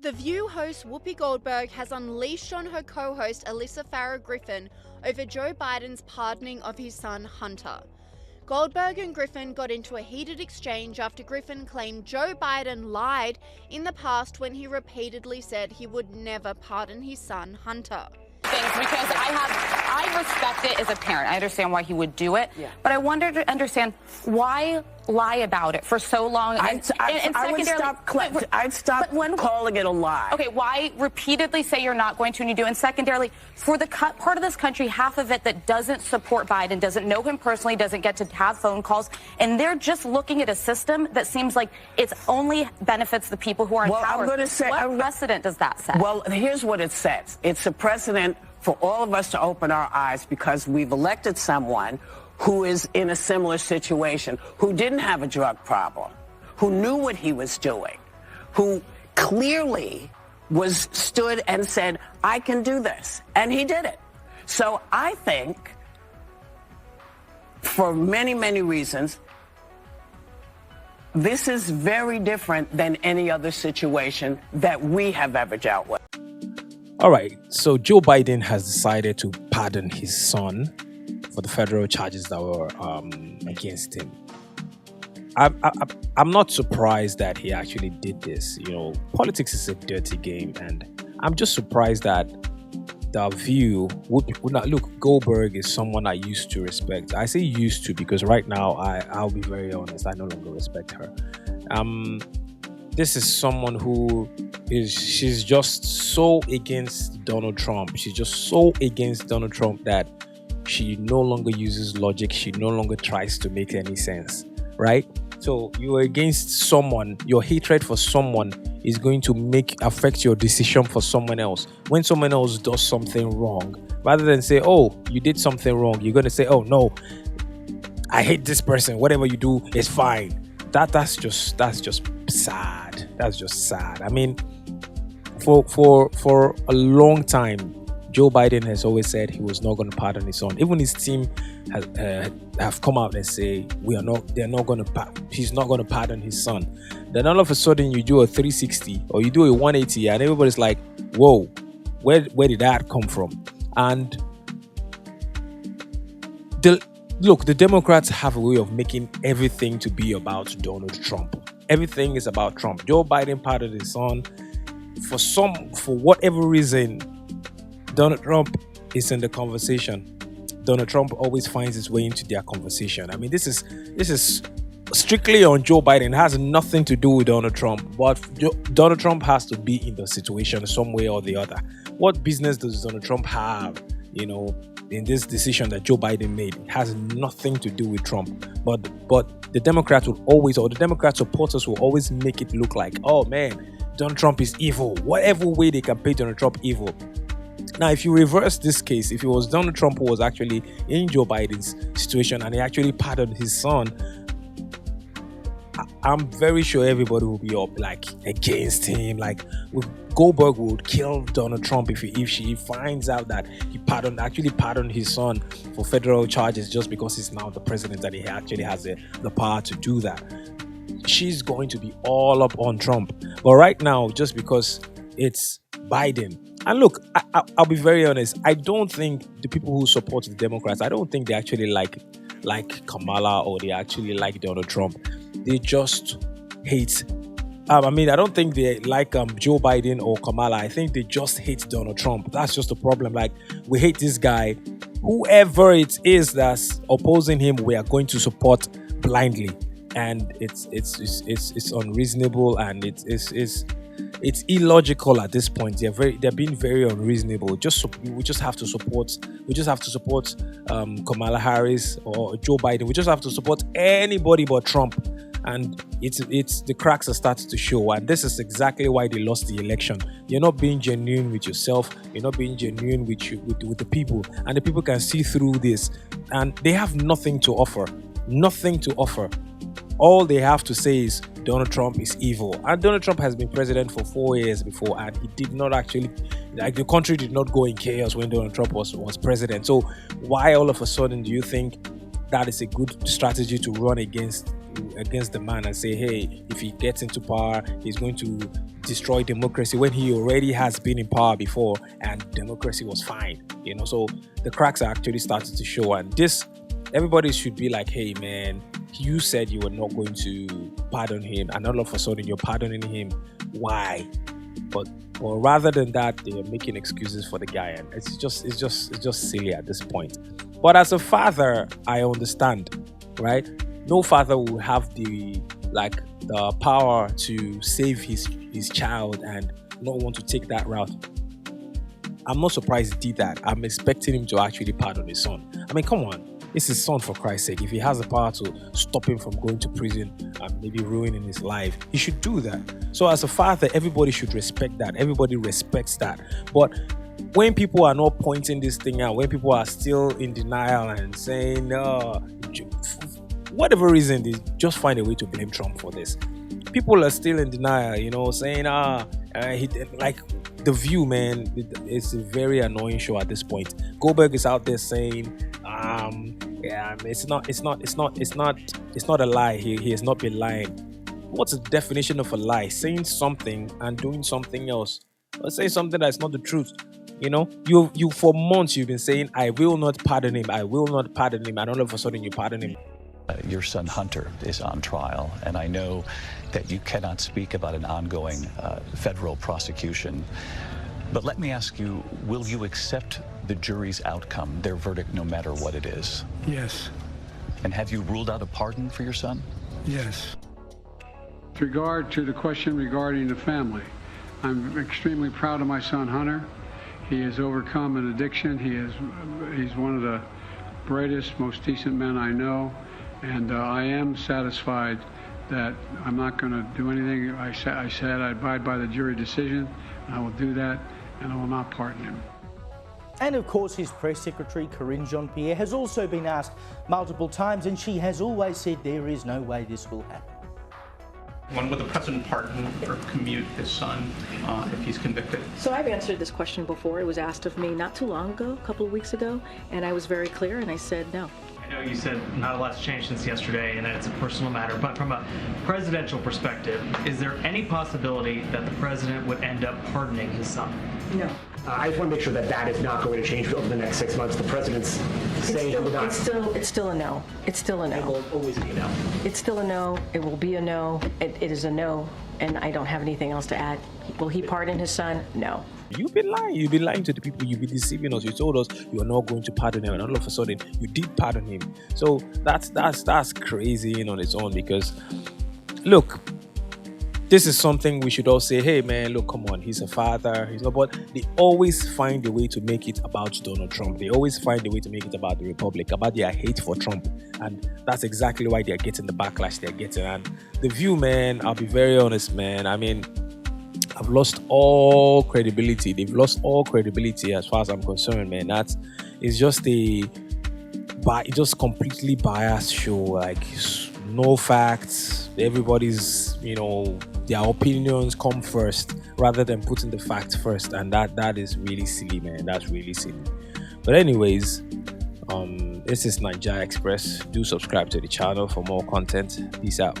The View host Whoopi Goldberg has unleashed on her co-host Alyssa Farah Griffin over Joe Biden's pardoning of his son Hunter. Goldberg and Griffin got into a heated exchange after Griffin claimed Joe Biden lied in the past when he repeatedly said he would never pardon his son Hunter. Things because I respect it as a parent. I understand why he would do it, but I wonder to understand why lie about it for so long. I'd stop calling it a lie. Okay, why repeatedly say you're not going to and you do? And secondarily, for the part of this country, half of it that doesn't support Biden, doesn't know him personally, doesn't get to have phone calls, and they're just looking at a system that seems like it only benefits the people who are in power. I'm going to say, what precedent does that set? Well, here's what it says. It's a precedent for all of us to open our eyes because we've elected someone who is in a similar situation, who didn't have a drug problem, who knew what he was doing, who clearly stood and said, I can do this. And he did it. So I think, for many, many reasons, this is very different than any other situation that we have ever dealt with. All right, so Joe Biden has decided to pardon his son for the federal charges that were against him. I'm not surprised that he actually did this. You know, politics is a dirty game, and I'm just surprised that The View would not look. Goldberg is someone I used to respect. I say used to because right now I'll be very honest. I no longer respect her. This is someone who she's just so against Donald Trump. She's just so against Donald Trump that she no longer uses logic. She no longer tries to make any sense, right? So you're against someone. Your hatred for someone is going to affect your decision for someone else. When someone else does something wrong, rather than say, oh, you did something wrong, you're going to say, oh, no, I hate this person. Whatever you do is fine. That's just sad. That's just sad. I mean, for a long time, Joe Biden has always said he was not going to pardon his son. Even his team have come out and say he's not going to pardon his son. Then all of a sudden you do a 360 or you do a 180 and everybody's like, whoa, where did that come from? And the Democrats have a way of making everything to be about Donald Trump. Everything is about Trump. Joe Biden pardoned his son. For whatever reason, Donald Trump is in the conversation. Donald Trump always finds his way into their conversation. I mean, this is strictly on Joe Biden. It has nothing to do with Donald Trump. But Donald Trump has to be in the situation some way or the other. What business does Donald Trump have, in this decision that Joe Biden made? It has nothing to do with Trump. But the Democrats will always, or the Democrat supporters will always make it look like, oh man, Donald Trump is evil. Whatever way they can paint Donald Trump evil. Now, if you reverse this case, if it was Donald Trump who was actually in Joe Biden's situation and he actually pardoned his son, I'm very sure everybody will be up against him. Goldberg would kill Donald Trump if she finds out that he actually pardoned his son for federal charges just because he's now the president and he actually has the power to do that. She's going to be all up on Trump. But right now, just because it's Biden, and look, I'll be very honest, I don't think the people who support the Democrats, I don't think they actually like Kamala or they actually like Donald Trump. They just hate. I don't think they like Joe Biden or Kamala. I think they just hate Donald Trump. That's just the problem. We hate this guy. Whoever it is that's opposing him, we are going to support blindly, and it's unreasonable and it's illogical at this point. They're being very unreasonable. We just have to support Kamala Harris or Joe Biden. We just have to support anybody but Trump. And it's the cracks are starting to show, and this is exactly why they lost the election. You're not being genuine with yourself. You're not being genuine with the people, and the people can see through this, and they have nothing to offer. Nothing to offer. All they have to say is Donald Trump is evil, and Donald Trump has been president for 4 years before, and he did not actually, the country did not go in chaos when Donald Trump was president. So why all of a sudden do you think that is a good strategy to run against the man and say, hey, if he gets into power, he's going to destroy democracy when he already has been in power before and democracy was fine, so the cracks are actually starting to show. And this, everybody should be like, hey man, you said you were not going to pardon him, and all of a sudden you're pardoning him. Why? But rather than that, they are making excuses for the guy, and it's just silly at this point. But as a father, I understand, right? No father will have the power to save his child and not want to take that route. I'm not surprised he did that. I'm expecting him to actually pardon his son. I mean, come on. It's his son, for Christ's sake. If he has the power to stop him from going to prison and maybe ruining his life, he should do that. So as a father, everybody should respect that. Everybody respects that. But when people are not pointing this thing out, when people are still in denial and saying, whatever reason, they just find a way to blame Trump for this. People are still in denial, saying, The View, man, it's a very annoying show at this point. Goldberg is out there saying, it's not a lie. He has not been lying. What's the definition of a lie? Saying something and doing something else. Or say something that's not the truth. You for months you've been saying, I will not pardon him. I will not pardon him. And all of a sudden you pardon him. Your son Hunter is on trial, and I know that you cannot speak about an ongoing federal prosecution. But let me ask you, will you accept the jury's outcome, their verdict, no matter what it is? Yes. And have you ruled out a pardon for your son? Yes. With regard to the question regarding the family, I'm extremely proud of my son Hunter. He has overcome an addiction. He's one of the brightest, most decent men I know. And I am satisfied that I'm not going to do anything. I said I abide by the jury decision. I will do that, and I will not pardon him. And of course, his press secretary, Karine Jean-Pierre, has also been asked multiple times, and she has always said there is no way this will happen. When will the president pardon or commute his son if he's convicted? So I've answered this question before. It was asked of me not too long ago, a couple of weeks ago, and I was very clear, and I said no. I know you said not a lot's changed since yesterday and that it's a personal matter, but from a presidential perspective, is there any possibility that the president would end up pardoning his son? No. I just want to make sure that that is not going to change over the next 6 months. The president's saying he will not. It's still a no. It's still a no. It will always be a no. It's still a no. It will be a no. It is a no, and I don't have anything else to add. Will he pardon his son? No. You've been lying. You've been lying to the people. You've been deceiving us. You told us you are not going to pardon him, and all of a sudden you did pardon him. So that's crazy on its own. Because look, this is something we should all say, hey man, look, come on, he's a father, he's not, but they always find a way to make it about Donald Trump. They always find a way to make it about the Republic, about their hate for Trump. And that's exactly why they're getting the backlash they're getting. And The View, man, I'll be very honest, man. I mean, I've lost all credibility. They've lost all credibility as far as I'm concerned, man. It's just just completely biased show. Like, no facts. Everybody's, their opinions come first rather than putting the facts first. And that is really silly, man. That's really silly. But anyways, this is Nigeria Express. Do subscribe to the channel for more content. Peace out.